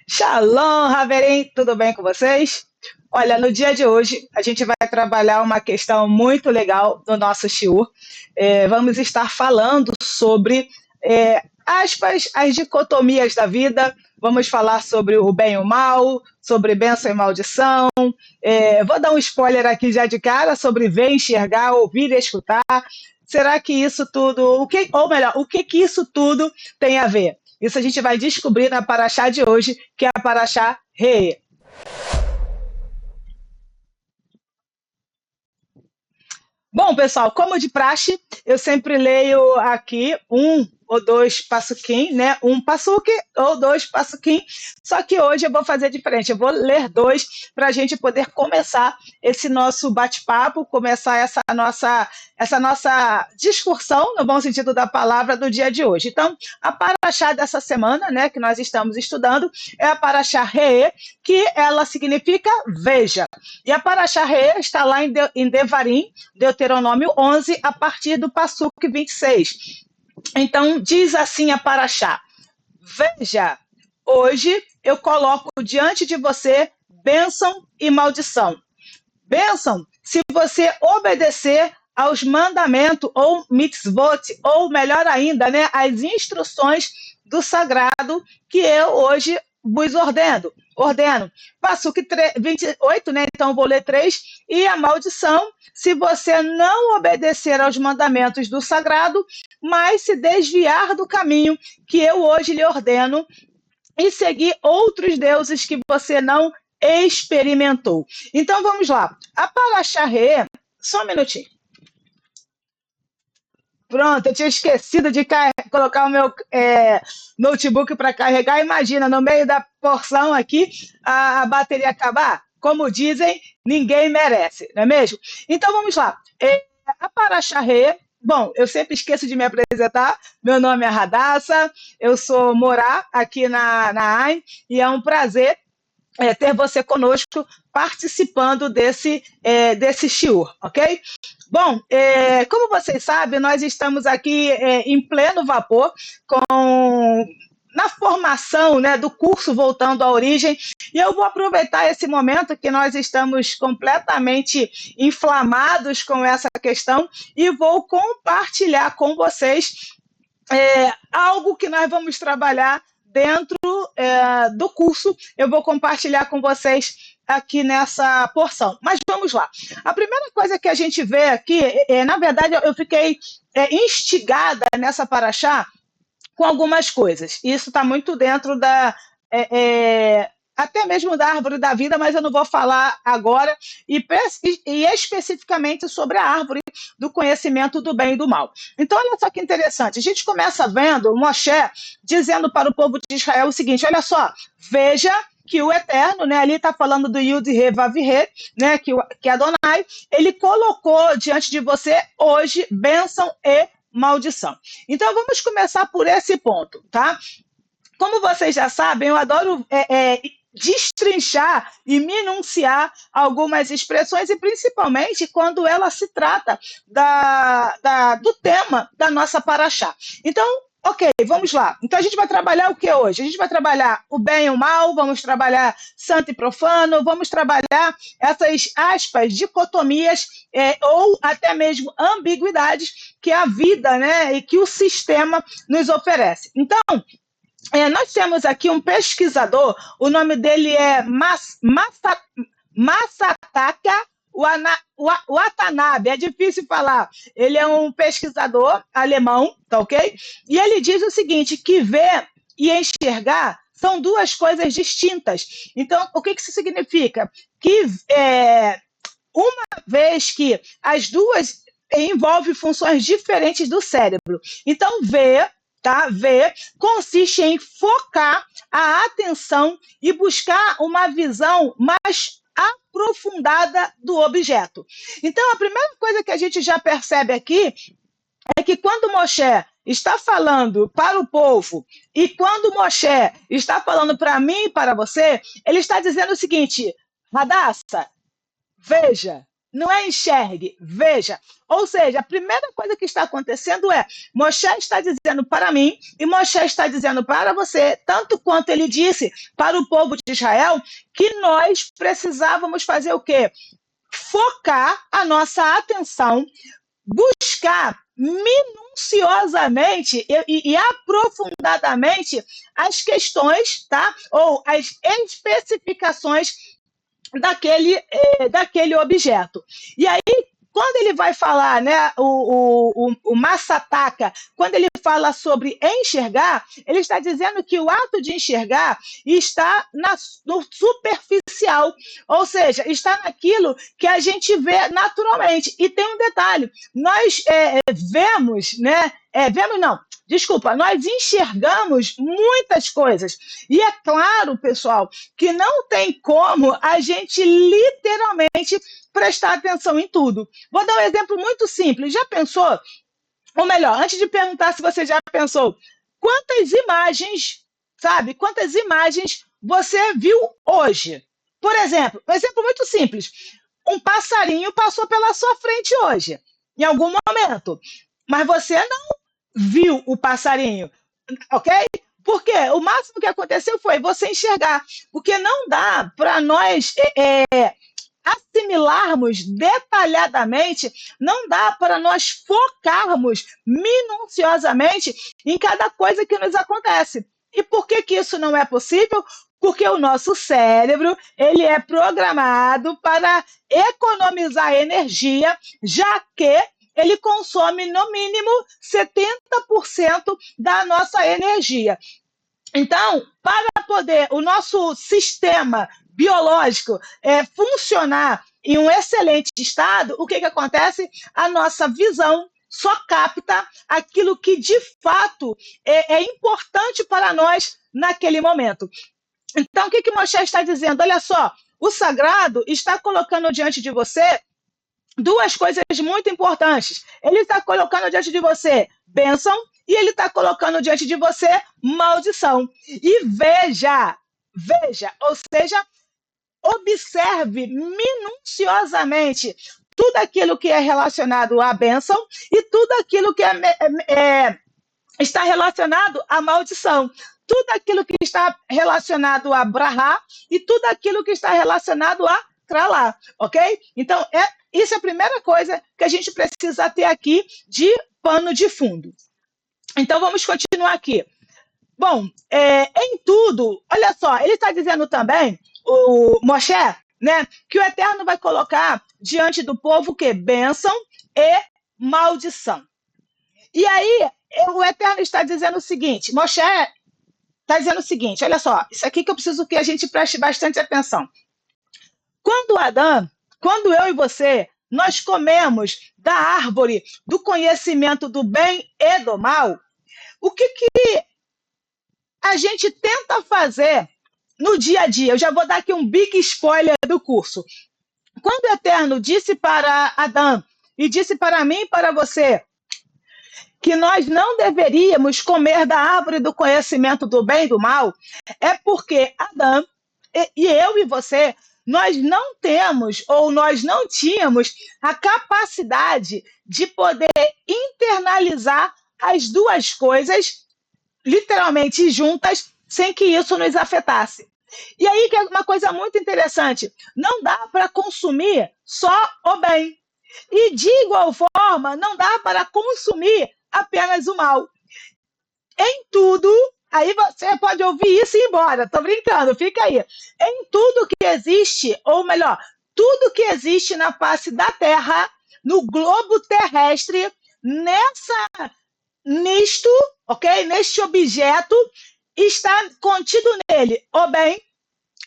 Shalom, Haverim, tudo bem com vocês? Olha, no dia de hoje a gente vai trabalhar uma questão muito legal do nosso shiur. Vamos estar falando sobre, aspas, as dicotomias da vida. Vamos falar sobre o bem e o mal, sobre bênção e maldição. Vou dar um spoiler aqui já de cara sobre ver, enxergar, ouvir e escutar. Será que isso tudo, ou melhor, o que isso tudo tem a ver? Isso a gente vai descobrir na paraxá de hoje, que é a paraxá Re. Bom, pessoal, como de praxe, eu sempre leio aqui um ou dois passuquim, né? Um passuque ou dois passuquim. Só que hoje eu vou fazer diferente. Eu vou ler dois para a gente poder começar esse nosso bate-papo, começar essa nossa discussão, no bom sentido da palavra, do dia de hoje. Então, a paraxá dessa semana, né, que nós estamos estudando, é a paraxá Re, que ela significa veja. E a paraxá Re está lá em Devarim, Deuteronômio 11, a partir do passuque 26. Então, diz assim a paraxá: veja, hoje eu coloco diante de você bênção e maldição. Bênção, se você obedecer aos mandamentos, ou mitzvot, ou melhor ainda, né, as instruções do sagrado que eu hoje vos ordeno. Passuque 28, né? Então vou ler 3. E a maldição, se você não obedecer aos mandamentos do sagrado, mas se desviar do caminho que eu hoje lhe ordeno e seguir outros deuses que você não experimentou. Então vamos lá. A paraxá Re, só um minutinho. Pronto, eu tinha esquecido de colocar o meu notebook para carregar. Imagina, no meio da porção aqui, a bateria acabar. Como dizem, ninguém merece, não é mesmo? Então vamos lá. A paraxá Re, bom, eu sempre esqueço de me apresentar. Meu nome é Radassa, eu sou Morá aqui na AIN e é um prazer ter você conosco participando desse shiur, ok? Bom, como vocês sabem, nós estamos aqui em pleno vapor na formação, né, do curso Voltando à Origem, e eu vou aproveitar esse momento que nós estamos completamente inflamados com essa questão e vou compartilhar com vocês algo que nós vamos trabalhar dentro do curso. Eu vou compartilhar com vocês aqui nessa porção. Mas vamos lá. A primeira coisa que a gente vê aqui, na verdade, eu fiquei instigada nessa paraxá com algumas coisas. Isso está muito dentro até mesmo da árvore da vida, mas eu não vou falar agora, e especificamente sobre a árvore do conhecimento do bem e do mal. Então, olha só que interessante. A gente começa vendo Moshe dizendo para o povo de Israel o seguinte: olha só, veja que o Eterno, né, ali está falando do Yud Re Vav Re, né, que Adonai, ele colocou diante de você hoje bênção e maldição. Então, vamos começar por esse ponto, tá? Como vocês já sabem, eu adoro destrinchar e minuciar algumas expressões, e principalmente quando ela se trata do tema da nossa paraxá. Então, ok, vamos lá. Então a gente vai trabalhar o que hoje? A gente vai trabalhar o bem e o mal, vamos trabalhar santo e profano, vamos trabalhar essas aspas, dicotomias ou até mesmo ambiguidades que a vida, né, e que o sistema nos oferece. Então, nós temos aqui um pesquisador, o nome dele é Masataka Watanabe, é difícil falar. Ele é um pesquisador alemão, tá ok? E ele diz o seguinte, que ver e enxergar são duas coisas distintas. Então, o que isso significa? Que uma vez que as duas envolvem funções diferentes do cérebro. Então, ver, tá? Ver consiste em focar a atenção e buscar uma visão mais aprofundada do objeto. Então, a primeira coisa que a gente já percebe aqui é que quando Moshe está falando para o povo e quando Moshe está falando para mim e para você, ele está dizendo o seguinte: Radassa, veja, não é enxergue, veja. Ou seja, a primeira coisa que está acontecendo é Moshe está dizendo para mim e Moshe está dizendo para você, tanto quanto ele disse para o povo de Israel, que nós precisávamos fazer o quê? Focar a nossa atenção, buscar minuciosamente e aprofundadamente as questões, tá? Ou as especificações daquele objeto. E aí, quando ele vai falar, né, o Massataka, quando ele fala sobre enxergar, ele está dizendo que o ato de enxergar está no superficial, ou seja, está naquilo que a gente vê naturalmente. E tem um detalhe, nós vemos, né, vemos não, desculpa, nós enxergamos muitas coisas. E é claro, pessoal, que não tem como a gente literalmente prestar atenção em tudo. Vou dar um exemplo muito simples. Já pensou? Ou melhor, antes de perguntar se você já pensou, quantas imagens, sabe? Quantas imagens você viu hoje? Por exemplo, um exemplo muito simples. Um passarinho passou pela sua frente hoje, em algum momento, mas você não viu o passarinho, ok? Porque o máximo que aconteceu foi você enxergar, porque não dá para nós assimilarmos detalhadamente, não dá para nós focarmos minuciosamente em cada coisa que nos acontece. E por que isso não é possível? Porque o nosso cérebro ele é programado para economizar energia, já que ele consome no mínimo 70% da nossa energia. Então, para poder o nosso sistema biológico funcionar em um excelente estado, o que acontece? A nossa visão só capta aquilo que de fato é importante para nós naquele momento. Então, o que Moshe está dizendo? Olha só, o sagrado está colocando diante de você duas coisas muito importantes. Ele está colocando diante de você bênção e ele está colocando diante de você maldição. E veja, ou seja, observe minuciosamente tudo aquilo que é relacionado à bênção e tudo aquilo que está relacionado à maldição. Tudo aquilo que está relacionado a brahá e tudo aquilo que está relacionado a tralá, ok? Então, isso é a primeira coisa que a gente precisa ter aqui de pano de fundo. Então, vamos continuar aqui. Bom, em tudo, olha só, ele está dizendo também, o Moshe, né, que o Eterno vai colocar diante do povo o quê? Bênção e maldição. E aí, o Eterno está dizendo o seguinte, Moshe está dizendo o seguinte, olha só, isso aqui que eu preciso que a gente preste bastante atenção. Quando eu e você, nós comemos da árvore do conhecimento do bem e do mal, o que a gente tenta fazer no dia a dia? Eu já vou dar aqui um big spoiler do curso. Quando o Eterno disse para Adão e disse para mim e para você que nós não deveríamos comer da árvore do conhecimento do bem e do mal, é porque Adão e eu e você, nós não temos ou nós não tínhamos a capacidade de poder internalizar as duas coisas literalmente juntas, sem que isso nos afetasse. E aí que é uma coisa muito interessante, não dá para consumir só o bem. E de igual forma, não dá para consumir apenas o mal. Em tudo, aí você pode ouvir isso e ir embora, tô brincando, fica aí. Em tudo que existe, ou melhor, tudo que existe na face da Terra, no globo terrestre, nisto, ok? Neste objeto, está contido nele o bem,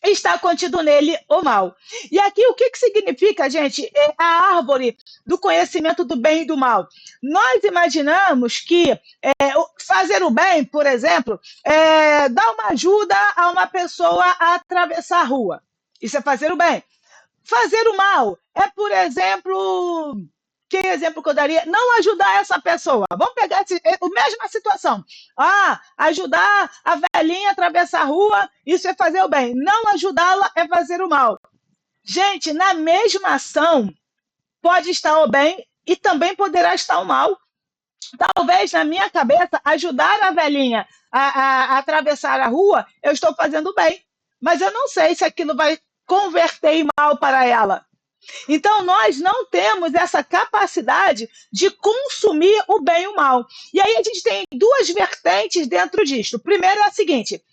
está contido nele o mal. E aqui o que significa, gente, a árvore do conhecimento do bem e do mal? Nós imaginamos que fazer o bem, por exemplo, dar uma ajuda a uma pessoa a atravessar a rua. Isso é fazer o bem. Fazer o mal é, por exemplo... Que exemplo que eu daria? Não ajudar essa pessoa. Vamos pegar a mesma situação. Ajudar a velhinha a atravessar a rua, isso é fazer o bem. Não ajudá-la é fazer o mal. Gente, na mesma ação, pode estar o bem e também poderá estar o mal. Talvez na minha cabeça, ajudar a velhinha a atravessar a rua, eu estou fazendo bem. Mas eu não sei se aquilo vai converter em mal para ela. Então, nós não temos essa capacidade de consumir o bem e o mal. E aí a gente tem duas vertentes dentro disto. Primeiro é a seguinte: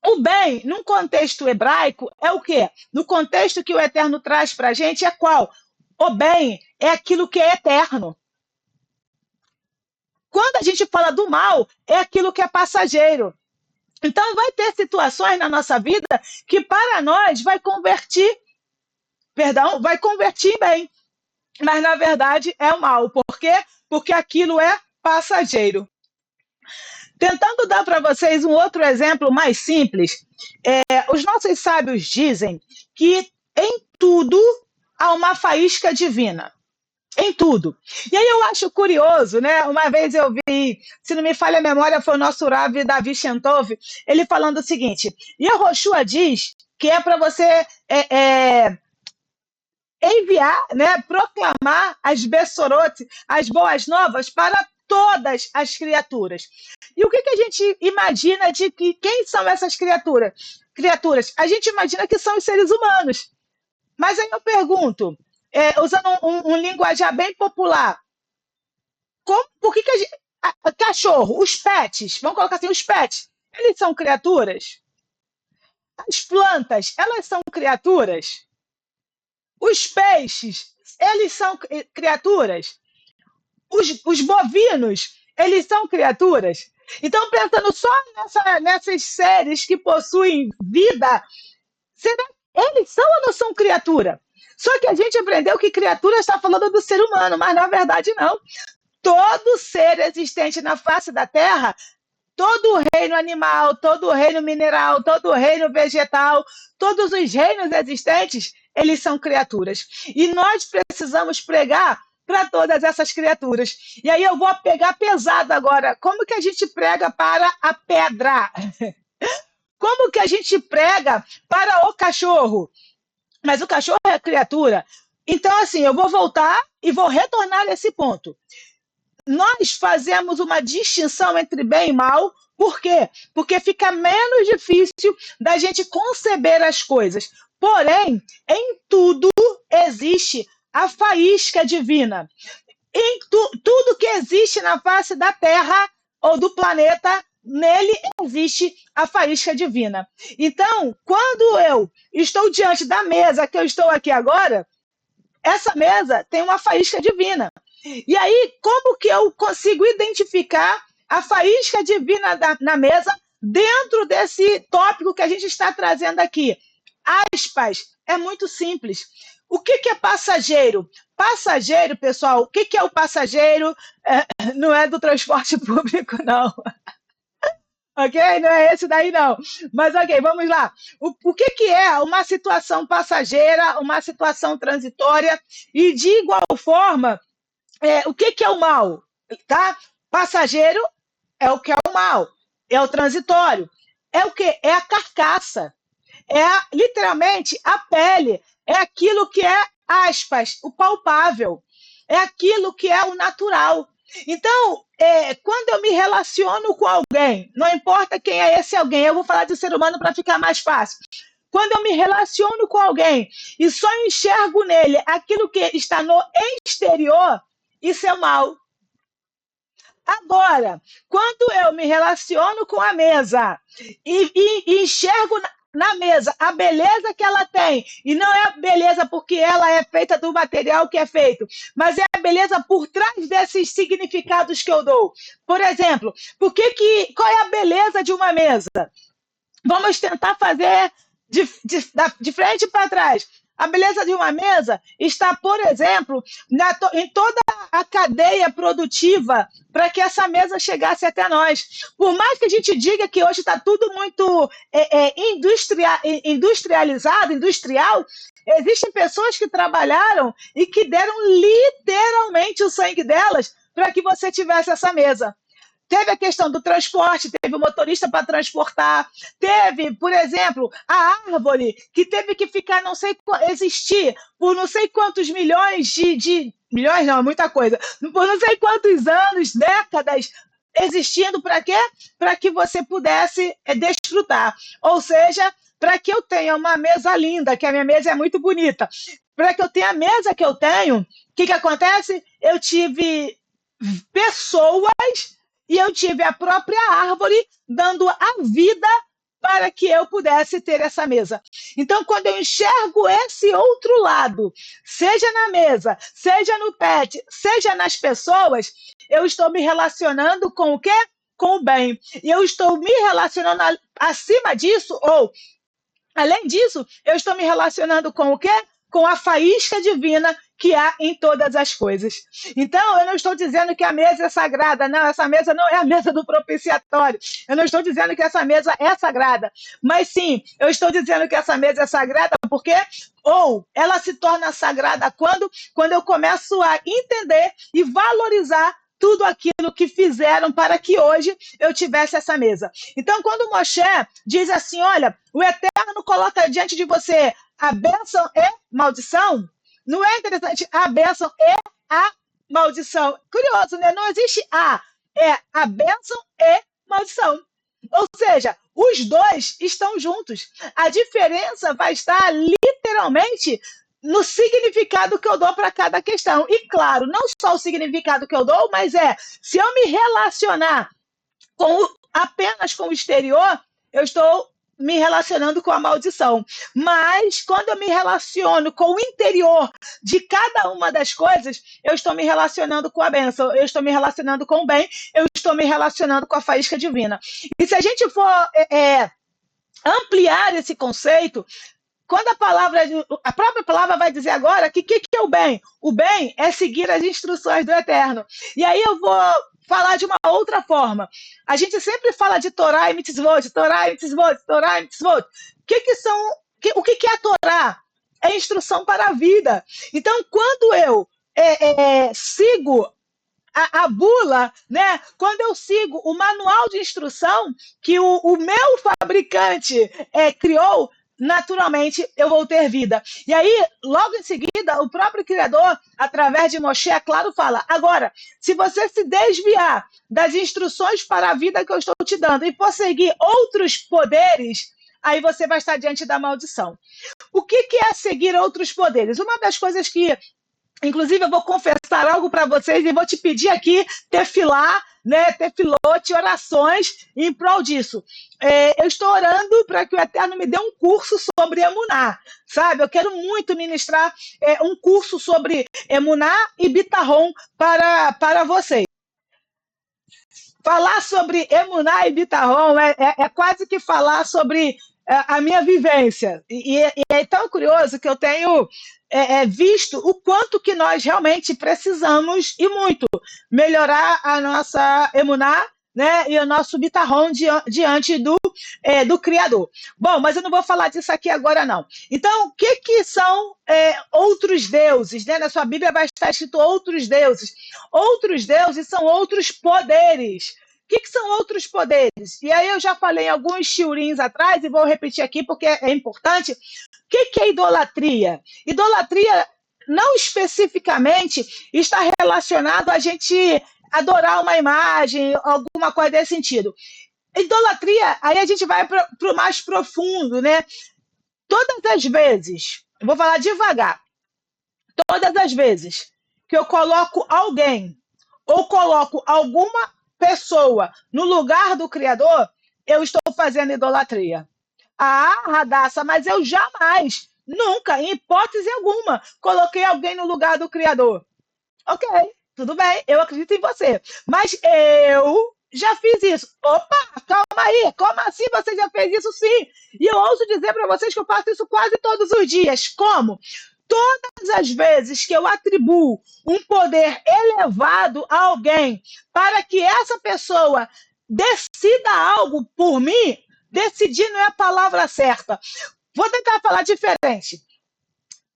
o bem, num contexto hebraico, é o quê? No contexto que o Eterno traz para a gente, é qual? O bem é aquilo que é eterno. Quando a gente fala do mal, é aquilo que é passageiro. Então, vai ter situações na nossa vida que para nós vai convertir em bem. Mas, na verdade, é o mal. Por quê? Porque aquilo é passageiro. Tentando dar para vocês um outro exemplo mais simples, os nossos sábios dizem que em tudo há uma faísca divina. Em tudo. E aí eu acho curioso, né? Uma vez eu vi, se não me falha a memória, foi o nosso Rav Davi Shentov, ele falando o seguinte: Yehoshua diz que é para você enviar, né, proclamar as Bessorot, as boas novas, para todas as criaturas. E o que a gente imagina de que quem são essas criaturas? A gente imagina que são os seres humanos. Mas aí eu pergunto, usando um linguajar bem popular, por que a gente, cachorro, os pets, vamos colocar assim, os pets, eles são criaturas? As plantas, elas são criaturas? Os peixes, eles são criaturas? Os bovinos, eles são criaturas? Então, pensando só nesses seres que possuem vida, será que eles são ou não são criatura? Só que a gente aprendeu que criatura está falando do ser humano, mas na verdade não. Todo ser existente na face da Terra, todo o reino animal, todo o reino mineral, todo o reino vegetal, todos os reinos existentes, eles são criaturas. E nós precisamos pregar para todas essas criaturas. E aí eu vou pegar pesado agora. Como que a gente prega para a pedra? Como que a gente prega para o cachorro? Mas o cachorro é criatura. Então, assim, eu vou voltar e vou retornar a esse ponto. Nós fazemos uma distinção entre bem e mal. Por quê? Porque fica menos difícil da gente conceber as coisas. Porém, em tudo existe a faísca divina. Em tudo que existe na face da Terra ou do planeta, nele existe a faísca divina. Então, quando eu estou diante da mesa que eu estou aqui agora, essa mesa tem uma faísca divina. E aí, como que eu consigo identificar a faísca divina na mesa dentro desse tópico que a gente está trazendo aqui? Aspas, é muito simples. O que é passageiro? Passageiro, pessoal, o que é o passageiro? Não é do transporte público, não. Ok? Não é esse daí, não. Mas, ok, vamos lá. O que é uma situação passageira, uma situação transitória? E, de igual forma, o que é o mal? Tá? Passageiro é o que é o mal. É o transitório. É o quê? É a carcaça. Literalmente, a pele. É aquilo que é, aspas, o palpável. É aquilo que é o natural. Então, quando eu me relaciono com alguém, não importa quem é esse alguém, eu vou falar de ser humano para ficar mais fácil. Quando eu me relaciono com alguém e só enxergo nele aquilo que está no exterior, isso é mal. Agora, quando eu me relaciono com a mesa e enxergo na mesa a beleza que ela tem, e não é a beleza porque ela é feita do material que é feito, mas é a beleza por trás desses significados que eu dou. Por exemplo, qual é a beleza de uma mesa? Vamos tentar fazer de frente para trás. A beleza de uma mesa está, por exemplo, em toda a cadeia produtiva para que essa mesa chegasse até nós. Por mais que a gente diga que hoje está tudo muito industrializado, industrial, existem pessoas que trabalharam e que deram literalmente o sangue delas para que você tivesse essa mesa. Teve a questão do transporte, teve o motorista para transportar, teve, por exemplo, a árvore que teve que ficar, não sei, existir por não sei quantos milhões milhões não, é muita coisa, por não sei quantos anos, décadas, existindo para quê? Para que você pudesse desfrutar. Ou seja, para que eu tenha uma mesa linda, que a minha mesa é muito bonita, para que eu tenha a mesa que eu tenho, o que acontece? Eu tive pessoas e eu tive a própria árvore dando a vida para que eu pudesse ter essa mesa. Então, quando eu enxergo esse outro lado, seja na mesa, seja no pet, seja nas pessoas, eu estou me relacionando com o quê? Com o bem. E eu estou me relacionando acima disso, ou além disso, eu estou me relacionando com o quê? Com a faísca divina que há em todas as coisas. Então, eu não estou dizendo que a mesa é sagrada. Não, essa mesa não é a mesa do propiciatório. Eu não estou dizendo que essa mesa é sagrada. Mas sim, eu estou dizendo que essa mesa é sagrada porque ou ela se torna sagrada quando eu começo a entender e valorizar tudo aquilo que fizeram para que hoje eu tivesse essa mesa. Então, quando Moshe diz assim, olha, o Eterno coloca diante de você a bênção e maldição, não é interessante? A bênção e a maldição. Curioso, né? Não existe é a bênção e maldição. Ou seja, os dois estão juntos. A diferença vai estar literalmente no significado que eu dou para cada questão. E claro, não só o significado que eu dou, mas se eu me relacionar apenas com o exterior, eu estou me relacionando com a maldição. Mas quando eu me relaciono com o interior de cada uma das coisas, eu estou me relacionando com a bênção, eu estou me relacionando com o bem, eu estou me relacionando com a faísca divina. E se a gente for ampliar esse conceito, quando a própria palavra vai dizer agora que é o bem? O bem é seguir as instruções do Eterno. E aí eu vou falar de uma outra forma. A gente sempre fala de Torá e Mitzvot, Torá e Mitzvot, Torá e Mitzvot. O que é a Torá? É instrução para a vida. Então, quando eu sigo a bula, né? Quando eu sigo o manual de instrução que o meu fabricante criou, naturalmente eu vou ter vida. E aí, logo em seguida, o próprio Criador, através de Moshe, é claro, fala, agora, se você se desviar das instruções para a vida que eu estou te dando e for seguir outros poderes, aí você vai estar diante da maldição. O que é seguir outros poderes? Uma das coisas que, inclusive, eu vou confessar algo para vocês e vou te pedir aqui, tefilá, né, tefilote, orações em prol disso. Eu estou orando para que o Eterno me dê um curso sobre Emuná, sabe? Eu quero muito ministrar um curso sobre Emuná e Bitahon para vocês. Falar sobre Emuná e Bitahon é quase que falar sobre a minha vivência. E é tão curioso que eu tenho visto o quanto que nós realmente precisamos, e muito, melhorar a nossa Emuná, né, e o nosso Bitahon diante do Criador. Bom, mas eu não vou falar disso aqui agora, não. Então, o que são outros deuses? Né? Na sua Bíblia vai estar escrito outros deuses. Outros deuses são outros poderes. O que são outros poderes? E aí eu já falei em alguns shiurins atrás, e vou repetir aqui porque é importante. O que é idolatria? Idolatria não especificamente está relacionado a gente adorar uma imagem, alguma coisa desse sentido. Idolatria, aí a gente vai para o mais profundo, né? Todas as vezes, eu vou falar devagar, todas as vezes que eu coloco alguém ou coloco alguma pessoa no lugar do Criador, eu estou fazendo idolatria. Radassa, mas eu jamais, nunca, em hipótese alguma, coloquei alguém no lugar do Criador. Ok, tudo bem, eu acredito em você. Mas eu já fiz isso. Opa, calma aí, como assim você já fez isso? Sim. E eu ouso dizer para vocês que eu faço isso quase todos os dias. Como? Todas as vezes que eu atribuo um poder elevado a alguém para que essa pessoa decida algo por mim, decidir não é a palavra certa. Vou tentar falar diferente.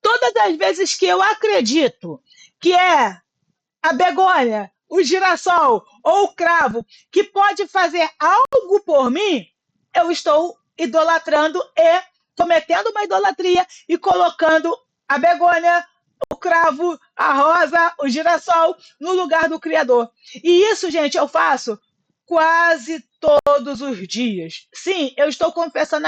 Todas as vezes que eu acredito que a Begônia o girassol ou o cravo que pode fazer algo por mim, eu estou idolatrando e cometendo uma idolatria e colocando a begônia, o cravo, a rosa, o girassol no lugar do Criador. E isso, gente, eu faço quase todos os dias. Sim, eu estou confessando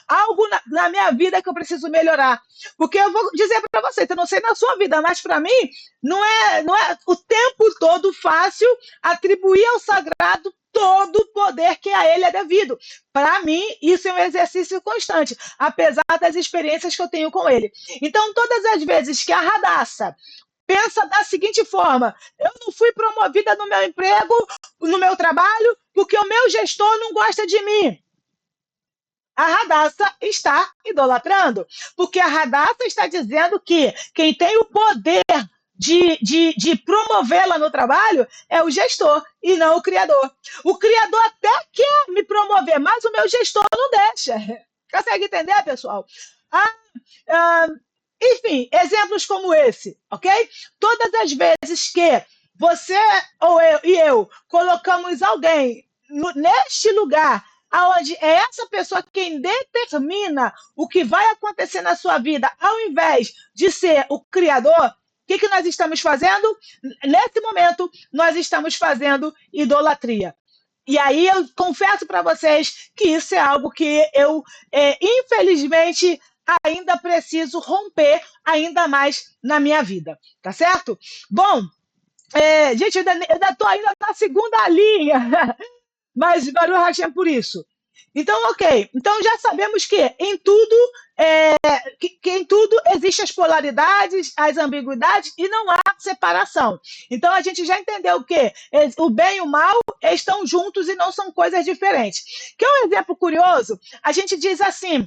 algo na minha vida que eu preciso melhorar. Porque eu vou dizer para você, eu não sei na sua vida, mas para mim não é o tempo todo fácil atribuir ao sagrado todo o poder que a ele é devido. Para mim, isso é um exercício constante, apesar das experiências que eu tenho com ele. Então, todas as vezes que a Radassa pensa da seguinte forma: eu não fui promovida no meu emprego, no meu trabalho, porque o meu gestor não gosta de mim. A Radassa está idolatrando, porque a Radassa está dizendo que quem tem o poder de promovê-la no trabalho é o gestor e não o criador. O criador até quer me promover, mas o meu gestor não deixa. Consegue entender, pessoal? Ah, ah, enfim, exemplos como esse, ok? Todas as vezes que você ou eu colocamos alguém neste lugar, aonde é essa pessoa quem determina o que vai acontecer na sua vida, ao invés de ser o criador, o que nós estamos fazendo? Nesse momento, nós estamos fazendo idolatria. E aí eu confesso para vocês que isso é algo que eu, infelizmente, ainda preciso romper ainda mais na minha vida, tá certo? Bom, gente, eu ainda estou ainda na segunda linha, mas Baruch Hashem por isso. Então, ok. Então já sabemos que em tudo, que em tudo existem as polaridades, as ambiguidades e não há separação. Então a gente já entendeu que o bem e o mal estão juntos e não são coisas diferentes. Que é um exemplo curioso, a gente diz assim,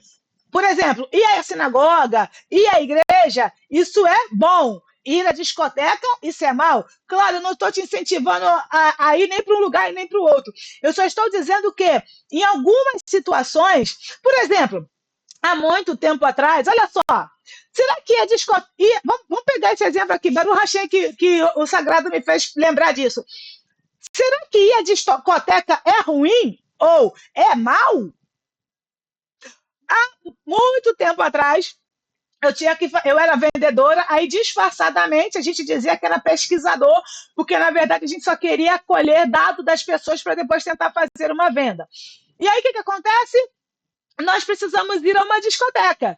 por exemplo, ir à sinagoga, ir à igreja, isso é bom. Ir à discoteca, isso é mal? Claro, eu não estou te incentivando a ir nem para um lugar e nem para o outro. Eu só estou dizendo que, em algumas situações, por exemplo, há muito tempo atrás, olha só, será que a discoteca... Vamos pegar esse exemplo aqui, Baruch Hashem, que o Sagrado me fez lembrar disso. Será que ir à discoteca é ruim ou é mal? Há muito tempo atrás, eu era vendedora, aí disfarçadamente a gente dizia que era pesquisador, porque na verdade a gente só queria colher dados das pessoas para depois tentar fazer uma venda. E aí o que acontece? Nós precisamos ir a uma discoteca.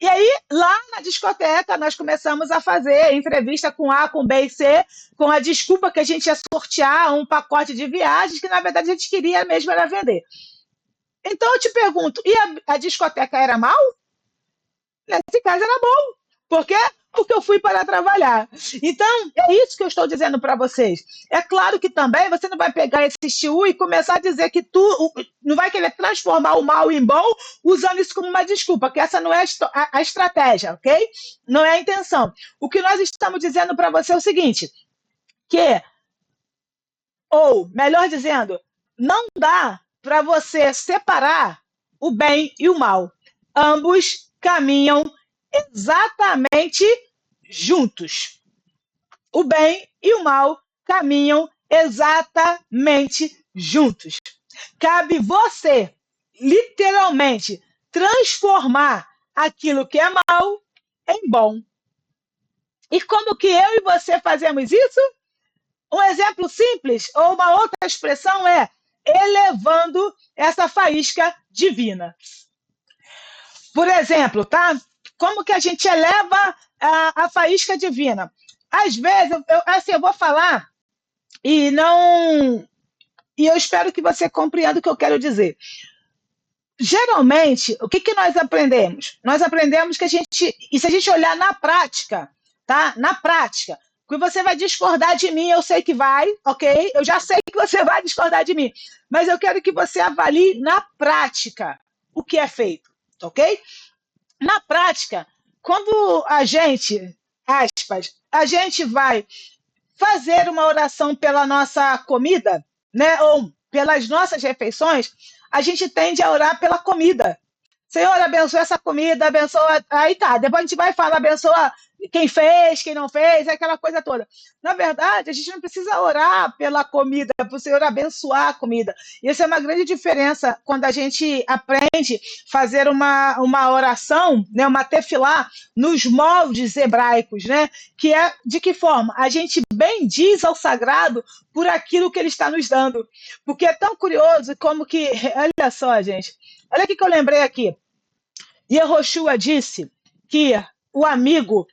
E aí, lá na discoteca, nós começamos a fazer entrevista com A, com B e C, com a desculpa que a gente ia sortear um pacote de viagens, que na verdade a gente queria mesmo era vender. Então eu te pergunto, e a discoteca era mal? Nesse caso era bom. Por quê? Porque eu fui para trabalhar. Então, é isso que eu estou dizendo para vocês. É claro que também você não vai pegar esse estilo e começar a dizer que tu não vai querer transformar o mal em bom usando isso como uma desculpa, que essa não é a estratégia, ok? Não é a intenção. O que nós estamos dizendo para você é o seguinte, que, ou melhor dizendo, não dá para você separar o bem e o mal. Ambos caminham exatamente juntos. O bem e o mal caminham exatamente juntos. Cabe você, literalmente, transformar aquilo que é mal em bom. E como que eu e você fazemos isso? Um exemplo simples, ou uma outra expressão é elevando essa faísca divina. Por exemplo, tá? Como que a gente eleva a faísca divina? Às vezes, eu vou falar e eu espero que você compreenda o que eu quero dizer. Geralmente, o que nós aprendemos? Nós aprendemos que e se a gente olhar na prática, tá? Na prática, porque você vai discordar de mim, eu sei que vai, ok? Eu já sei que você vai discordar de mim, mas eu quero que você avalie na prática o que é feito, ok? Na prática, quando a gente, aspas, a gente vai fazer uma oração pela nossa comida, né, ou pelas nossas refeições, a gente tende a orar pela comida. Senhor, abençoa essa comida, abençoa. Aí tá, depois a gente vai falar, abençoa quem fez, quem não fez, aquela coisa toda. Na verdade, a gente não precisa orar pela comida, para o Senhor abençoar a comida. Isso é uma grande diferença quando a gente aprende a fazer uma oração, né, uma tefilá, nos moldes hebraicos, né? Que é de que forma? A gente bendiz ao sagrado por aquilo que ele está nos dando. Porque é tão curioso como que. Olha só, gente. Olha o que eu lembrei aqui. Yehoshua disse que o amigo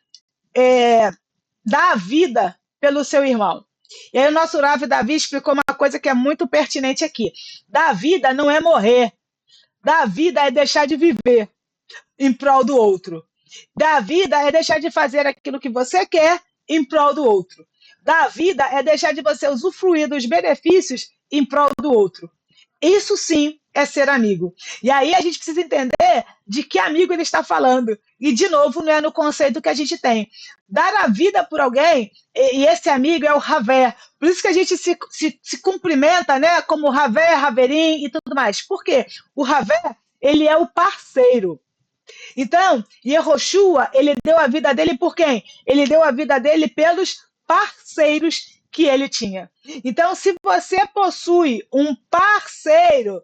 dá a vida pelo seu irmão. E aí o nosso Rav Davi explicou uma coisa que é muito pertinente aqui. Dar vida não é morrer. Dar vida é deixar de viver em prol do outro. Dar vida é deixar de fazer aquilo que você quer em prol do outro. Dar vida é deixar de você usufruir dos benefícios em prol do outro. Isso sim é ser amigo. E aí a gente precisa entender de que amigo ele está falando. E, de novo, não é no conceito que a gente tem. Dar a vida por alguém, e esse amigo é o Haver. Por isso que a gente se cumprimenta, né, como Haver, Haverim e tudo mais. Por quê? O Haver, ele é o parceiro. Então, Yehoshua, ele deu a vida dele por quem? Ele deu a vida dele pelos parceiros que ele tinha. Então, se você possui um parceiro,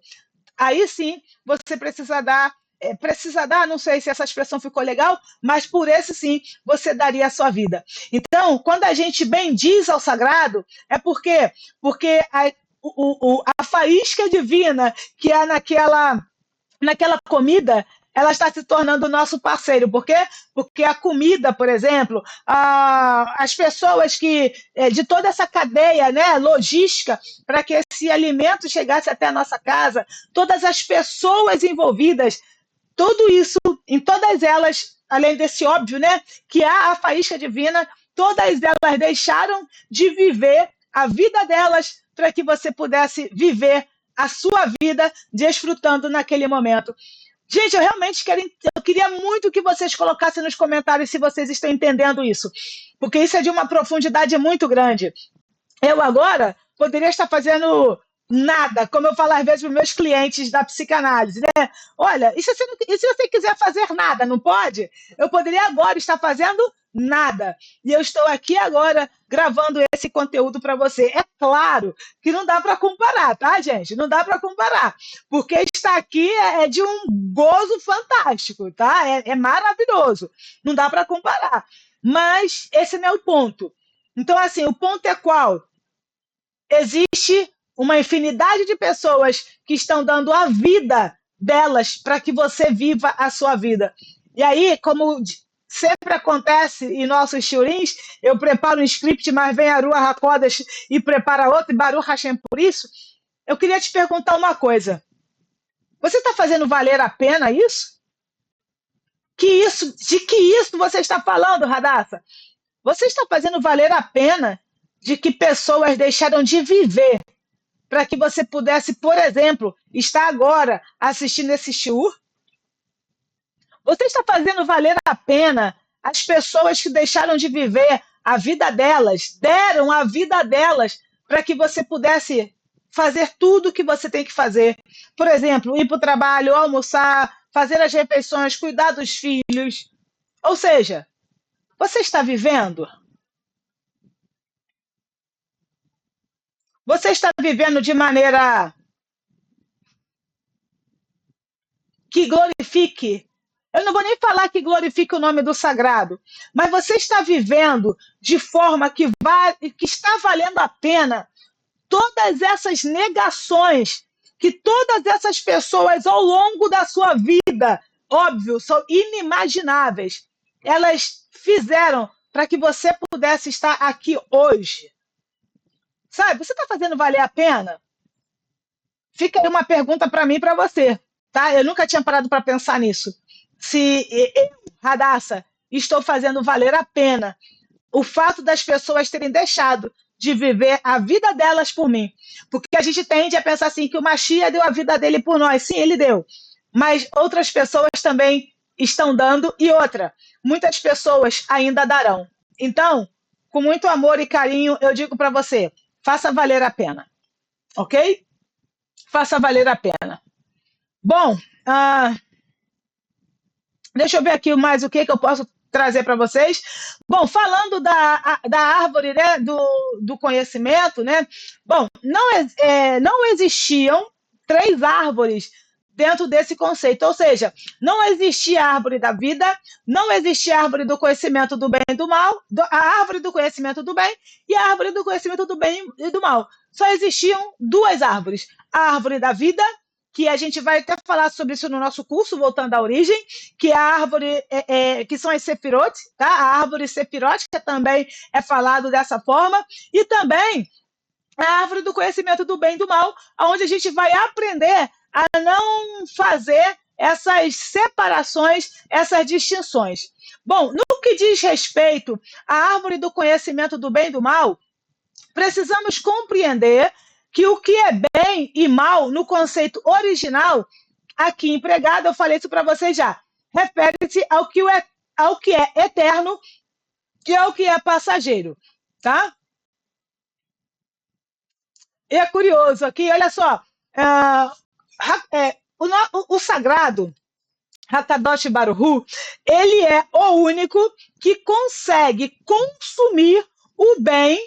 aí sim você precisa dar, não sei se essa expressão ficou legal, mas por esse sim você daria a sua vida. Então, quando a gente bendiz ao sagrado, é porque a faísca divina que é naquela comida, ela está se tornando nosso parceiro. Por quê? Porque a comida, por exemplo, as pessoas de toda essa cadeia, né, logística, para que esse alimento chegasse até a nossa casa, todas as pessoas envolvidas, tudo isso, em todas elas, além desse óbvio, né, que há a faísca divina, todas elas deixaram de viver a vida delas para que você pudesse viver a sua vida desfrutando naquele momento. Gente, eu queria muito que vocês colocassem nos comentários se vocês estão entendendo isso, porque isso é de uma profundidade muito grande. Eu agora poderia estar fazendo nada, como eu falo às vezes para os meus clientes da psicanálise, né? Olha, e se você quiser fazer nada, não pode? Eu poderia agora estar fazendo nada. E eu estou aqui agora gravando esse conteúdo para você. É claro que não dá para comparar, tá, gente? Não dá para comparar, porque estar aqui é de um gozo fantástico, tá? É maravilhoso. Não dá para comparar. Mas esse não é o ponto. Então, assim, o ponto é qual? Existe uma infinidade de pessoas que estão dando a vida delas para que você viva a sua vida. E aí, como sempre acontece em nossos shurins, eu preparo um script, mas vem a Ruach HaKodesh e prepara outro, e Baruch Hashem por isso. Eu queria te perguntar uma coisa. Você está fazendo valer a pena isso? De que isso você está falando, Radassa? Você está fazendo valer a pena de que pessoas deixaram de viver para que você pudesse, por exemplo, estar agora assistindo esse shiur? Você está fazendo valer a pena as pessoas que deixaram de viver a vida delas, deram a vida delas para que você pudesse fazer tudo o que você tem que fazer. Por exemplo, ir para o trabalho, almoçar, fazer as refeições, cuidar dos filhos. Ou seja, você está vivendo? Você está vivendo de maneira que glorifique? Eu não vou nem falar que glorifique o nome do sagrado, mas você está vivendo de forma que está valendo a pena todas essas negações que todas essas pessoas ao longo da sua vida, óbvio, são inimagináveis, elas fizeram para que você pudesse estar aqui hoje. Sabe, você está fazendo valer a pena? Fica aí uma pergunta para mim e para você, tá? Eu nunca tinha parado para pensar nisso. Se eu, Radassa, estou fazendo valer a pena o fato das pessoas terem deixado de viver a vida delas por mim. Porque a gente tende a pensar assim, que o Mashiach deu a vida dele por nós. Sim, ele deu. Mas outras pessoas também estão dando. E outra, muitas pessoas ainda darão. Então, com muito amor e carinho, eu digo para você, faça valer a pena. Ok? Faça valer a pena. Bom, Deixa eu ver aqui mais o que eu posso trazer para vocês. Bom, falando da árvore, né, do conhecimento, né? Bom, não existiam três árvores dentro desse conceito, ou seja, não existia a árvore da vida, não existia a árvore do conhecimento do bem e do mal, a árvore do conhecimento do bem e a árvore do conhecimento do bem e do mal. Só existiam duas árvores, a árvore da vida, que a gente vai até falar sobre isso no nosso curso, voltando à origem, que é a árvore, que são as Sefirot, tá? A árvore sefirótica também é falado dessa forma, e também a árvore do conhecimento do bem e do mal, onde a gente vai aprender a não fazer essas separações, essas distinções. Bom, no que diz respeito à árvore do conhecimento do bem e do mal, precisamos compreender que o que é bem e mal no conceito original, aqui empregado, eu falei isso para vocês já, refere-se ao que é eterno e ao que é passageiro, tá? E é curioso aqui, olha só, o sagrado, Hakadosh Baruch, ele é o único que consegue consumir o bem,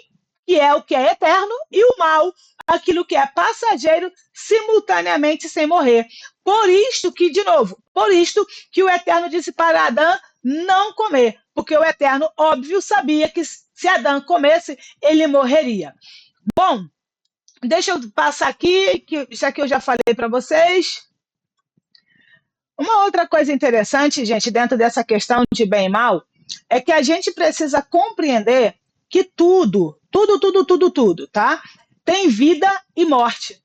que é o que é eterno, e o mal, aquilo que é passageiro, simultaneamente sem morrer. Por isto que, de novo, por isto que o Eterno disse para Adão não comer, porque o Eterno, óbvio, sabia que se Adão comesse, ele morreria. Bom, deixa eu passar aqui, que isso aqui eu já falei para vocês. Uma outra coisa interessante, gente, dentro dessa questão de bem e mal, é que a gente precisa compreender que tudo, tá? Tem vida e morte,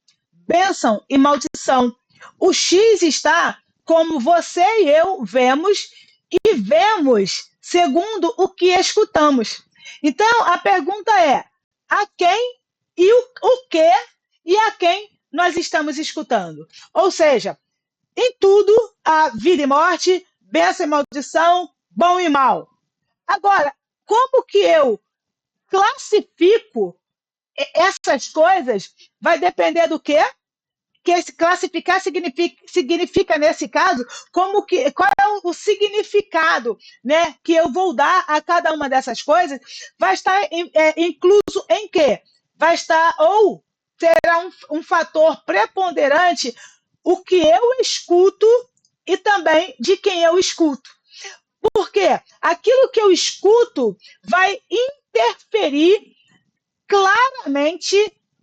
bênção e maldição. O X está como você e eu vemos e vemos segundo o que escutamos. Então, a pergunta é: a quem e o que e a quem nós estamos escutando? Ou seja, em tudo há vida e morte, bênção e maldição, bom e mal. Agora, como que eu classifico essas coisas vai depender do quê? Que esse classificar significa, nesse caso, qual é o significado, né, que eu vou dar a cada uma dessas coisas, vai estar incluso em quê? Vai estar, ou será um fator preponderante o que eu escuto e também de quem eu escuto. Porque aquilo que eu escuto vai interferir claramente,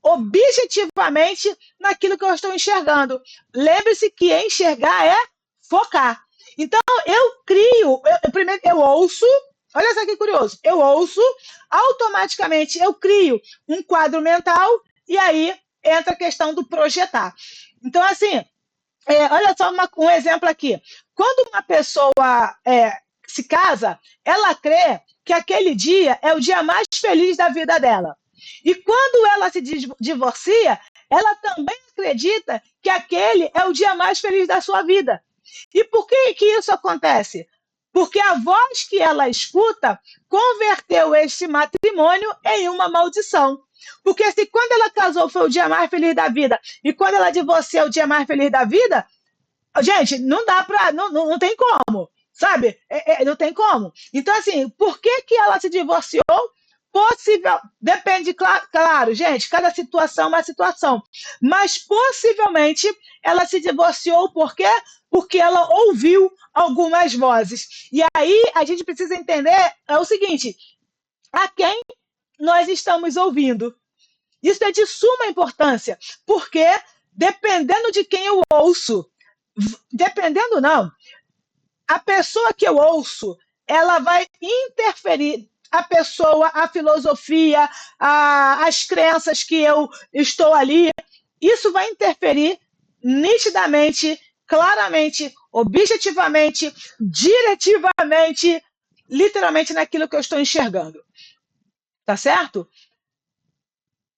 objetivamente, naquilo que eu estou enxergando. Lembre-se que enxergar é focar. Então, primeiro eu ouço, olha só que curioso, eu ouço, automaticamente eu crio um quadro mental e aí entra a questão do projetar. Então, assim, olha só um exemplo aqui. Quando uma pessoa se casa, ela crê que aquele dia é o dia mais feliz da vida dela. E quando ela se divorcia, ela também acredita que aquele é o dia mais feliz da sua vida. E por que isso acontece? Porque a voz que ela escuta converteu este matrimônio em uma maldição. Porque se quando ela casou foi o dia mais feliz da vida e quando ela divorcia é o dia mais feliz da vida, gente, não dá para, não tem como, sabe? Não tem como. Então, assim, por que ela se divorciou? Depende, claro, gente, cada situação é uma situação, mas possivelmente ela se divorciou por quê? Porque ela ouviu algumas vozes. E aí a gente precisa entender o seguinte: a quem nós estamos ouvindo? Isso é de suma importância, porque dependendo de quem eu ouço, dependendo não, a pessoa que eu ouço, ela vai interferir a pessoa, a filosofia, as crenças que eu estou ali, isso vai interferir nitidamente, claramente, objetivamente, diretivamente, literalmente naquilo que eu estou enxergando. Tá certo?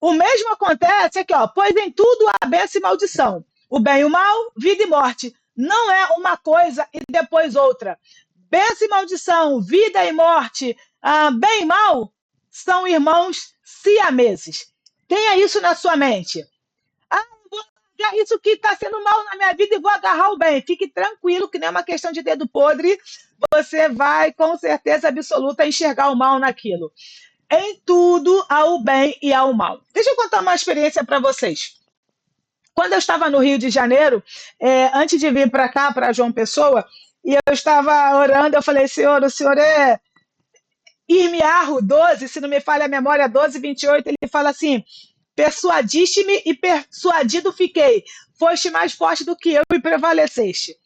O mesmo acontece aqui, ó, pois em tudo há bênção e maldição. O bem e o mal, vida e morte. Não é uma coisa e depois outra. Bênção e maldição, vida e morte, bem e mal, são irmãos siameses. Tenha isso na sua mente. Eu vou pegar isso que está sendo mal na minha vida e vou agarrar o bem. Fique tranquilo, que não é uma questão de dedo podre, você vai, com certeza absoluta, enxergar o mal naquilo. Em tudo há o bem e há o mal. Deixa eu contar uma experiência para vocês. Quando eu estava no Rio de Janeiro, antes de vir para cá, para João Pessoa, e eu estava orando, eu falei, Senhor, o Senhor é Irmiarro 12, se não me falha a memória, 12, 28, ele fala assim, persuadiste-me e persuadido fiquei, foste mais forte do que eu e prevaleceste.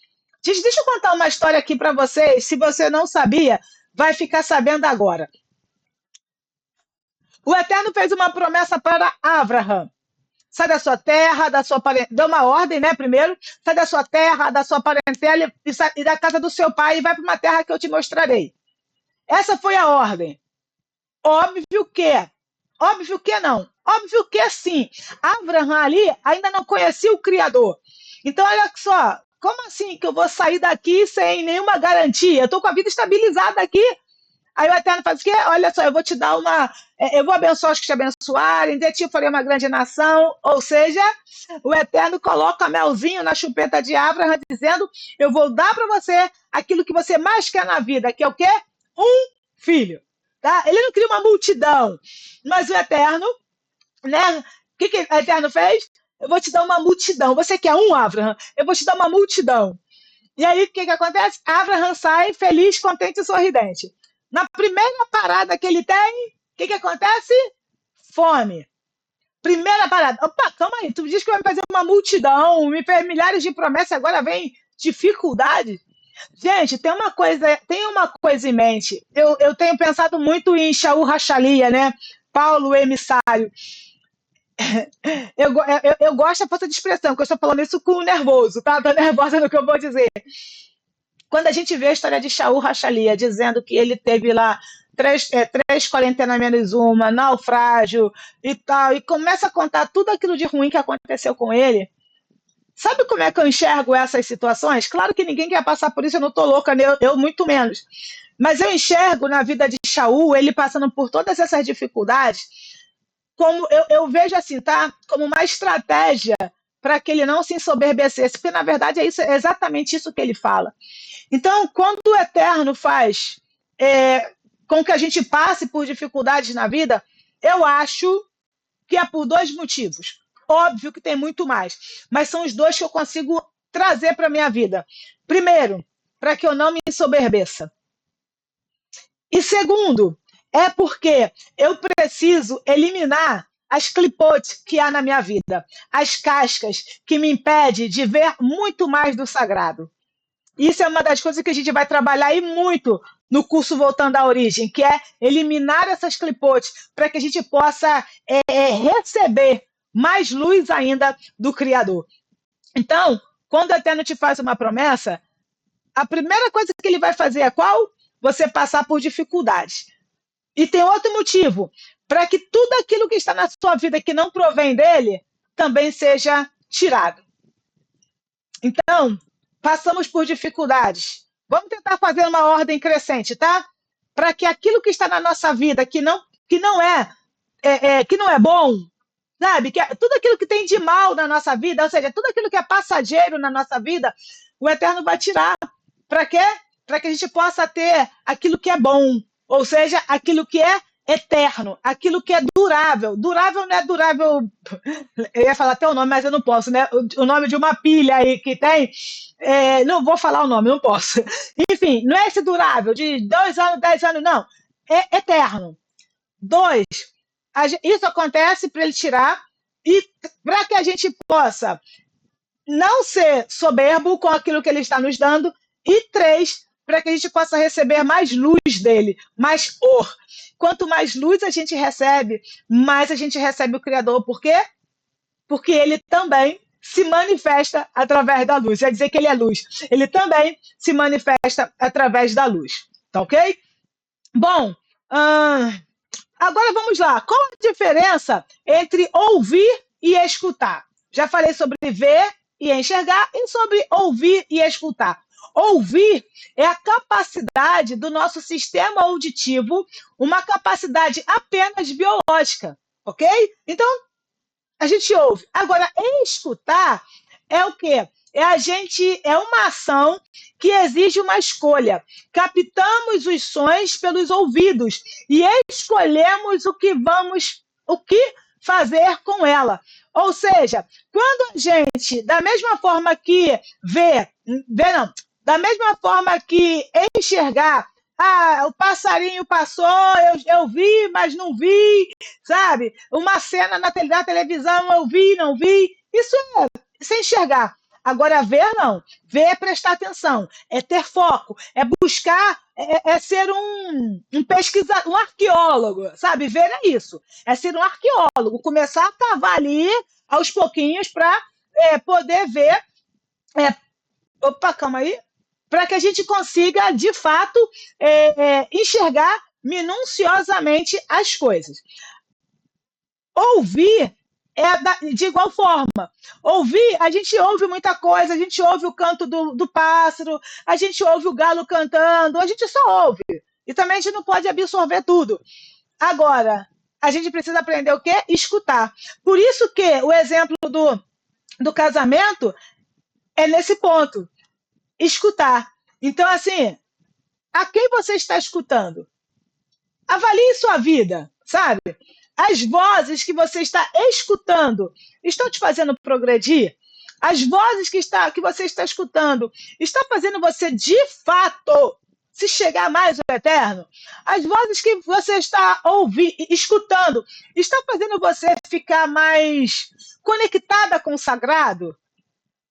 Gente, deixa eu contar uma história aqui para vocês, se você não sabia, vai ficar sabendo agora. O Eterno fez uma promessa para Abraham. Sai da sua terra, da sua parentela, deu uma ordem, né, primeiro, sai da sua terra, da sua parentela e da casa do seu pai e vai para uma terra que eu te mostrarei. Essa foi a ordem. Óbvio que não. Óbvio que sim. Abraham ali ainda não conhecia o Criador. Então, olha só, como assim que eu vou sair daqui sem nenhuma garantia? Eu estou com a vida estabilizada aqui. Aí o Eterno faz o quê? Olha só, eu vou te dar eu vou abençoar os que te abençoarem, de ti farei uma grande nação. Ou seja, o Eterno coloca melzinho na chupeta de Abraham, dizendo, eu vou dar para você aquilo que você mais quer na vida, que é o quê? Um filho. Tá? Ele não cria uma multidão, mas o Eterno, né? O que o Eterno fez? Eu vou te dar uma multidão. Você quer um, Abraham? Eu vou te dar uma multidão. E aí, o que acontece? Abraham sai feliz, contente e sorridente. Na primeira parada que ele tem, o que acontece? Fome. Primeira parada. Opa, calma aí. Tu diz que vai fazer uma multidão, me fez milhares de promessas, agora vem dificuldade. Gente, tem uma coisa em mente. Eu tenho pensado muito em Shaul Rachalia, né? Paulo, o emissário. Eu gosto da força de expressão, porque eu estou falando isso com o nervoso, tá? Tô nervosa no que eu vou dizer. Quando a gente vê a história de Shaul Rachalia, dizendo que ele teve lá três quarentenas menos uma, naufrágio e tal, e começa a contar tudo aquilo de ruim que aconteceu com ele, sabe como é que eu enxergo essas situações? Claro que ninguém quer passar por isso, eu não estou louca, eu muito menos. Mas eu enxergo na vida de Shaul, ele passando por todas essas dificuldades, como eu vejo assim, tá? Como uma estratégia para que ele não se ensoberbecesse, porque na verdade é exatamente isso que ele fala. Então, quando o Eterno faz com que a gente passe por dificuldades na vida, eu acho que é por dois motivos. Óbvio que tem muito mais, mas são os dois que eu consigo trazer para a minha vida. Primeiro, para que eu não me ensoberbeça. E segundo, é porque eu preciso eliminar as clipotes que há na minha vida, as cascas que me impedem de ver muito mais do sagrado. Isso é uma das coisas que a gente vai trabalhar aí muito no curso Voltando à Origem, que é eliminar essas clipotes para que a gente possa receber mais luz ainda do Criador. Então, quando o Eterno te faz uma promessa, a primeira coisa que ele vai fazer é qual? Você passar por dificuldades. E tem outro motivo, para que tudo aquilo que está na sua vida que não provém dele, também seja tirado. Então, passamos por dificuldades. Vamos tentar fazer uma ordem crescente, tá? Para que aquilo que está na nossa vida, que não é bom, sabe? Tudo aquilo que tem de mal na nossa vida, ou seja, tudo aquilo que é passageiro na nossa vida, o Eterno vai tirar. Para quê? Para que a gente possa ter aquilo que é bom, ou seja, aquilo que é eterno, aquilo que é durável. Durável não é durável, eu ia falar até o nome, mas eu não posso, né? O nome de uma pilha aí que tem, não vou falar o nome, não posso. Enfim, não é esse durável, de 2 anos, 10 anos, não. É eterno. 2, isso acontece para ele tirar, e para que a gente possa não ser soberbo com aquilo que ele está nos dando, e 3, para que a gente possa receber mais luz dele, mais or. Quanto mais luz a gente recebe, mais a gente recebe o Criador. Por quê? Porque ele também se manifesta através da luz. Quer dizer que ele é luz. Ele também se manifesta através da luz. Tá ok? Bom, agora vamos lá. Qual a diferença entre ouvir e escutar? Já falei sobre ver e enxergar e sobre ouvir e escutar. Ouvir é a capacidade do nosso sistema auditivo, uma capacidade apenas biológica, ok? Então, a gente ouve. Agora, escutar é o quê? É uma ação que exige uma escolha. Captamos os sons pelos ouvidos e escolhemos o que fazer com ela. Ou seja, quando a gente, da mesma forma que vê não, da mesma forma que enxergar, o passarinho passou, eu vi, mas não vi, sabe? Uma cena na televisão, eu vi, não vi. Isso é enxergar. Agora, ver não. Ver é prestar atenção, é ter foco, é buscar, é ser um pesquisador, um arqueólogo, sabe? Ver é isso. É ser um arqueólogo, começar a cavar ali aos pouquinhos para poder ver. Opa, calma aí. Para que a gente consiga, de fato, enxergar minuciosamente as coisas. Ouvir de igual forma. Ouvir, a gente ouve muita coisa, a gente ouve o canto do pássaro, a gente ouve o galo cantando, a gente só ouve. E também a gente não pode absorver tudo. Agora, a gente precisa aprender o quê? Escutar. Por isso que o exemplo do casamento é nesse ponto. Escutar. Então, assim, a quem você está escutando? Avalie sua vida, sabe? As vozes que você está escutando estão te fazendo progredir? As vozes que você está escutando estão fazendo você, de fato, se chegar mais ao eterno? As vozes que você está escutando estão fazendo você ficar mais conectada com o sagrado?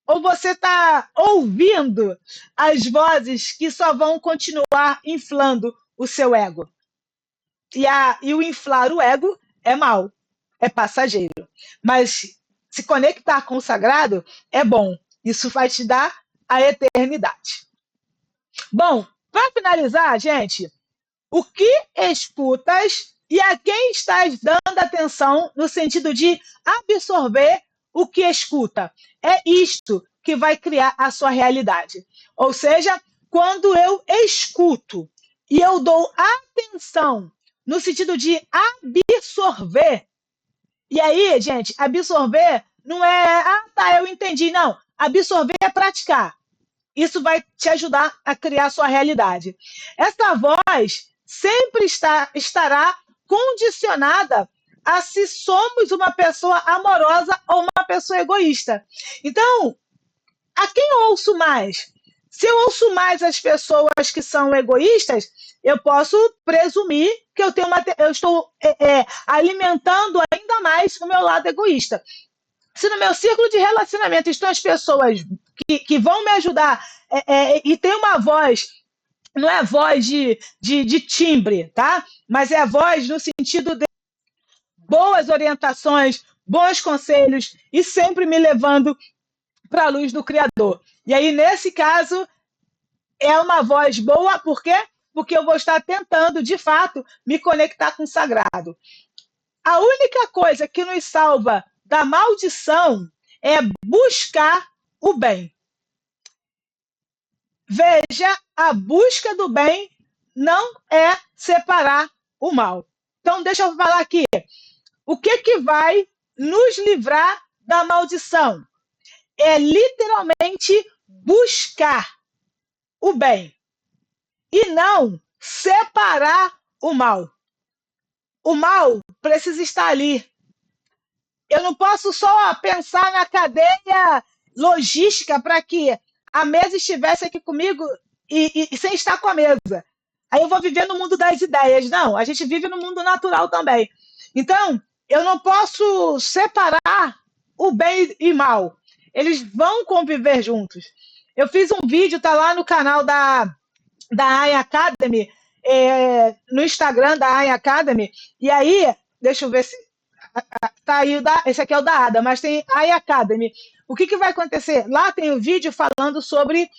Ou você está ouvindo as vozes que só vão continuar inflando o seu ego? E o inflar o ego é mal, é passageiro. Mas se conectar com o sagrado é bom. Isso vai te dar a eternidade. Bom, para finalizar, gente, o que escutas e a quem estás dando atenção no sentido de absorver o que escuta? É isto que vai criar a sua realidade. Ou seja, quando eu escuto e eu dou atenção no sentido de absorver. E aí, gente, absorver não é, tá, eu entendi. Não, absorver é praticar. Isso vai te ajudar a criar a sua realidade. Essa voz sempre estará condicionada a se somos uma pessoa amorosa ou uma pessoa egoísta. Então, a quem eu ouço mais? Se eu ouço mais as pessoas que são egoístas, eu posso presumir que eu estou alimentando ainda mais o meu lado egoísta. Se no meu círculo de relacionamento estão as pessoas que vão me ajudar e tem uma voz, não é voz de timbre, tá? Mas é a voz no sentido de boas orientações, bons conselhos e sempre me levando para a luz do Criador. E aí, nesse caso, é uma voz boa, por quê? Porque eu vou estar tentando, de fato, me conectar com o sagrado. A única coisa que nos salva da maldição é buscar o bem. Veja, a busca do bem não é separar o mal. Então, deixa eu falar aqui. O que vai nos livrar da maldição? É literalmente buscar o bem e não separar o mal. O mal precisa estar ali. Eu não posso só pensar na cadeia logística para que a mesa estivesse aqui comigo e sem estar com a mesa. Aí eu vou viver no mundo das ideias. Não, a gente vive no mundo natural também. Então, eu não posso separar o bem e mal. Eles vão conviver juntos. Eu fiz um vídeo, tá lá no canal da AI Academy, no Instagram da AI Academy, e aí, deixa eu ver se tá aí, esse aqui é o da Ada, mas tem AI Academy. O que vai acontecer? Lá tem um vídeo falando sobre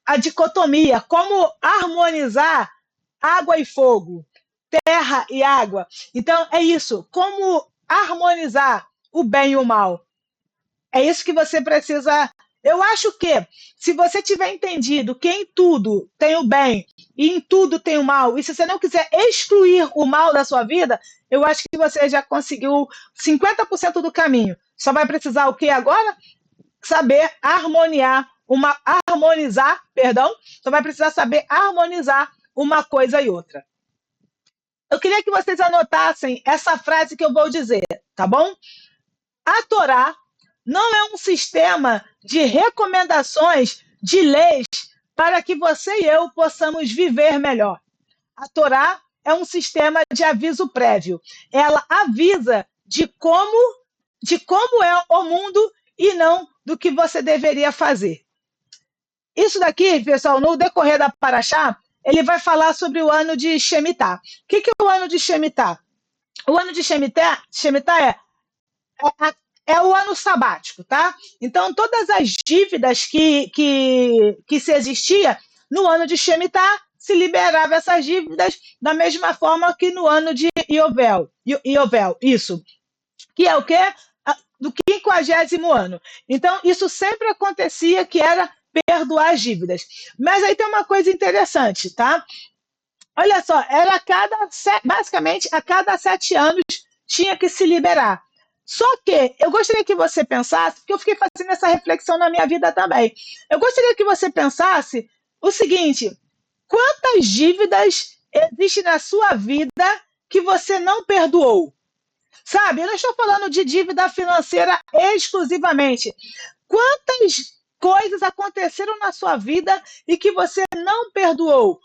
a dicotomia, como harmonizar água e fogo, terra e água. Então, é isso, como harmonizar o bem e o mal. É isso que você precisa. Eu acho que, se você tiver entendido que em tudo tem o bem e em tudo tem o mal, e se você não quiser excluir o mal da sua vida, eu acho que você já conseguiu 50% do caminho. Só vai precisar o que agora? Saber harmonizar, perdão, só vai precisar saber harmonizar uma coisa e outra. Eu queria que vocês anotassem essa frase que eu vou dizer, tá bom? A Torá não é um sistema de recomendações, de leis, para que você e eu possamos viver melhor. A Torá é um sistema de aviso prévio. Ela avisa de como é o mundo e não do que você deveria fazer. Isso daqui, pessoal, no decorrer da Paraxá, ele vai falar sobre o ano de Shemitah. O que é o ano de Shemitah? O ano de Shemitah é o ano sabático, tá? Então, todas as dívidas que se existia no ano de Shemitah, se liberava essas dívidas da mesma forma que no ano de Iovel, isso. Que é o quê? Do 50º ano. Então, isso sempre acontecia, que era perdoar as dívidas. Mas aí tem uma coisa interessante, tá? Olha só, basicamente, a cada 7 anos tinha que se liberar. Só que eu gostaria que você pensasse, porque eu fiquei fazendo essa reflexão na minha vida também. Eu gostaria que você pensasse o seguinte: quantas dívidas existem na sua vida que você não perdoou? Sabe, eu não estou falando de dívida financeira exclusivamente. Quantas coisas aconteceram na sua vida e que você não perdoou?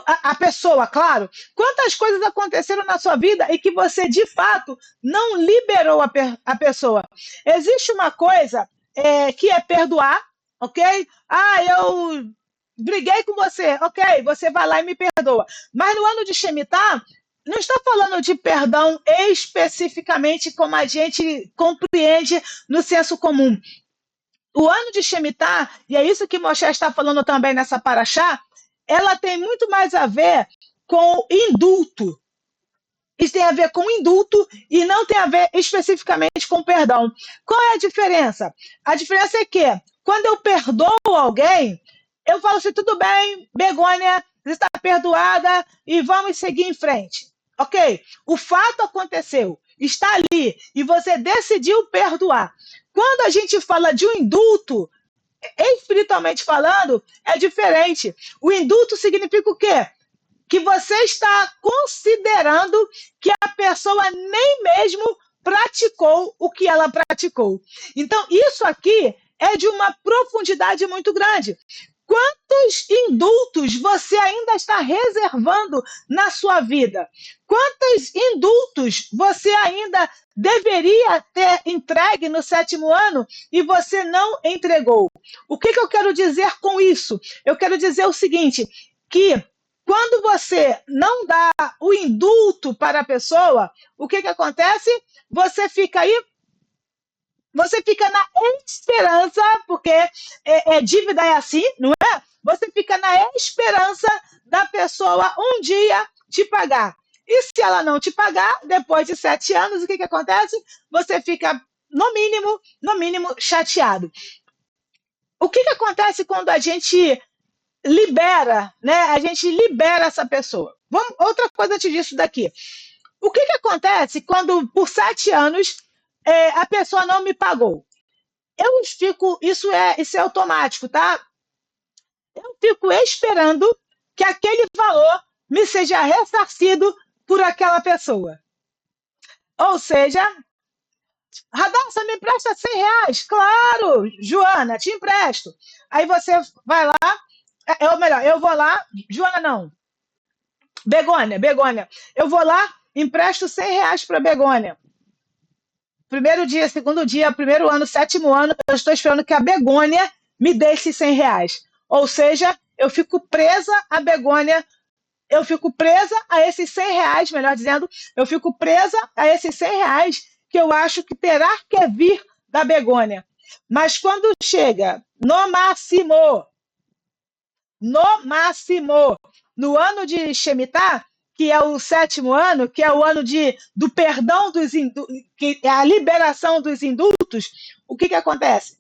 A pessoa, claro. Quantas coisas aconteceram na sua vida e que você, de fato, não liberou a pessoa? Existe uma coisa que é perdoar, ok? Eu briguei com você, ok, você vai lá e me perdoa. Mas no ano de Shemitah, não está falando de perdão especificamente como a gente compreende no senso comum. O ano de Shemitah, e é isso que Moshe está falando também nessa paraxá, ela tem muito mais a ver com indulto. Isso tem a ver com indulto e não tem a ver especificamente com perdão. Qual é a diferença? A diferença é que, quando eu perdoo alguém, eu falo assim, tudo bem, Begônia, você está perdoada e vamos seguir em frente. Ok, o fato aconteceu, está ali, e você decidiu perdoar. Quando a gente fala de um indulto, espiritualmente falando, é diferente. O indulto significa o quê? Que você está considerando que a pessoa nem mesmo praticou o que ela praticou. Então, isso aqui é de uma profundidade muito grande. Quantos indultos você ainda está reservando na sua vida? Quantos indultos você ainda deveria ter entregue no 7º ano e você não entregou? O que eu quero dizer com isso? Eu quero dizer o seguinte, que quando você não dá o indulto para a pessoa, o que acontece? Você fica na esperança, porque dívida é assim, não é? Você fica na esperança da pessoa um dia te pagar. E se ela não te pagar, depois de 7 anos, o que acontece? Você fica, no mínimo, chateado. O que acontece quando a gente libera, né? A gente libera essa pessoa. Outra coisa antes disso daqui. O que acontece quando, por 7 anos, a pessoa não me pagou? Isso é automático, tá? Eu fico esperando que aquele valor me seja ressarcido por aquela pessoa. Ou seja, Radassa, me empresta R$100. Claro, Joana, te empresto. Aí você vai lá, ou melhor, eu vou lá, Joana não, Begônia, eu vou lá, empresto R$100 para Begônia. Primeiro dia, segundo dia, primeiro ano, 7º ano, eu estou esperando que a Begônia me dê esses R$100. Ou seja, eu fico presa a Begônia, eu fico presa a esses R$100, melhor dizendo, eu fico presa a esses R$100 que eu acho que terá que vir da Begônia. Mas quando chega no máximo, no ano de Shemitah, que é o 7º ano, que é o ano do perdão que é a liberação dos indultos, o que acontece?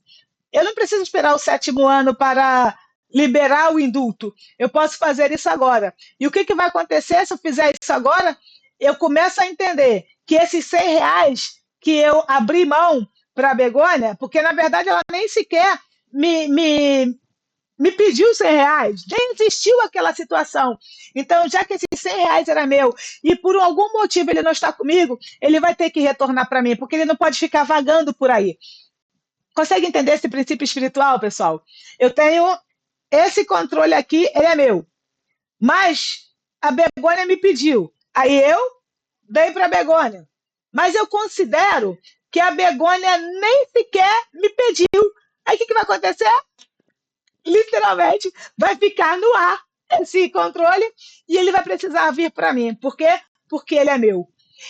Eu não preciso esperar o 7º ano para liberar o indulto. Eu posso fazer isso agora. E o que vai acontecer se eu fizer isso agora? Eu começo a entender que esses R$100 que eu abri mão para a Begônia, porque na verdade ela nem sequer me, me, me pediu 100 reais, nem existiu aquela situação. Então, já que esses 100 reais era meu e por algum motivo ele não está comigo, ele vai ter que retornar para mim, porque ele não pode ficar vagando por aí. Consegue entender esse princípio espiritual, pessoal? Eu tenho esse controle aqui, ele é meu. Mas a Begônia me pediu. Aí eu dei para a Begônia. Mas eu considero que a Begônia nem sequer me pediu. Aí o que vai acontecer? Literalmente vai ficar no ar esse controle e ele vai precisar vir para mim. Por quê? Porque ele é meu.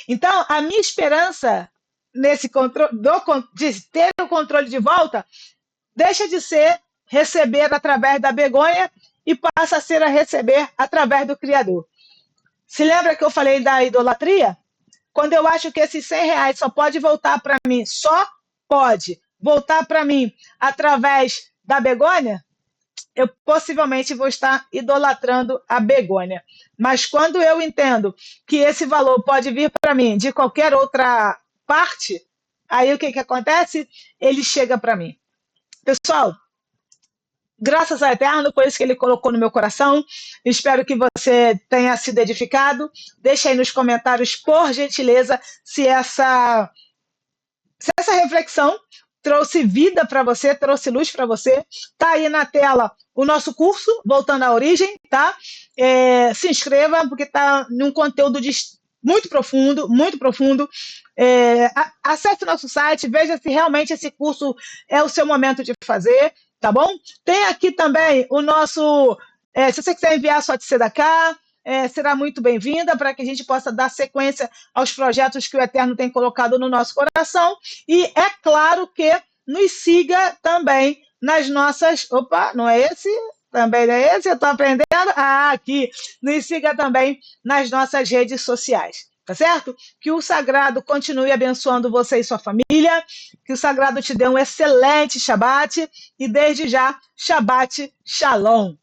Então, a minha esperança nesse controle, de ter o controle de volta, deixa de ser receber através da Begônia e passa a ser a receber através do Criador. Se lembra que eu falei da idolatria? Quando eu acho que esses 100 reais só pode voltar para mim, só pode voltar para mim através da Begônia, eu possivelmente vou estar idolatrando a Begônia. Mas quando eu entendo que esse valor pode vir para mim de qualquer outra parte, aí o que acontece? Ele chega para mim. Pessoal, graças ao Eterno, foi isso que ele colocou no meu coração. Espero que você tenha sido edificado. Deixa aí nos comentários, por gentileza, se essa reflexão trouxe vida para você, trouxe luz para você. Tá aí na tela o nosso curso, Voltando à Origem, tá? Se inscreva, porque tá num conteúdo muito profundo, muito profundo. Acesse o nosso site, veja se realmente esse curso é o seu momento de fazer, tá bom? Tem aqui também o nosso... se você quiser enviar sua tzedakah, será muito bem-vinda para que a gente possa dar sequência aos projetos que o Eterno tem colocado no nosso coração. E é claro que nos siga também nas nossas... Opa, não é esse? Também não é esse? Eu estou aprendendo? Aqui. Nos siga também nas nossas redes sociais. Tá certo? Que o Sagrado continue abençoando você e sua família. Que o Sagrado te dê um excelente Shabat. E desde já, Shabat Shalom.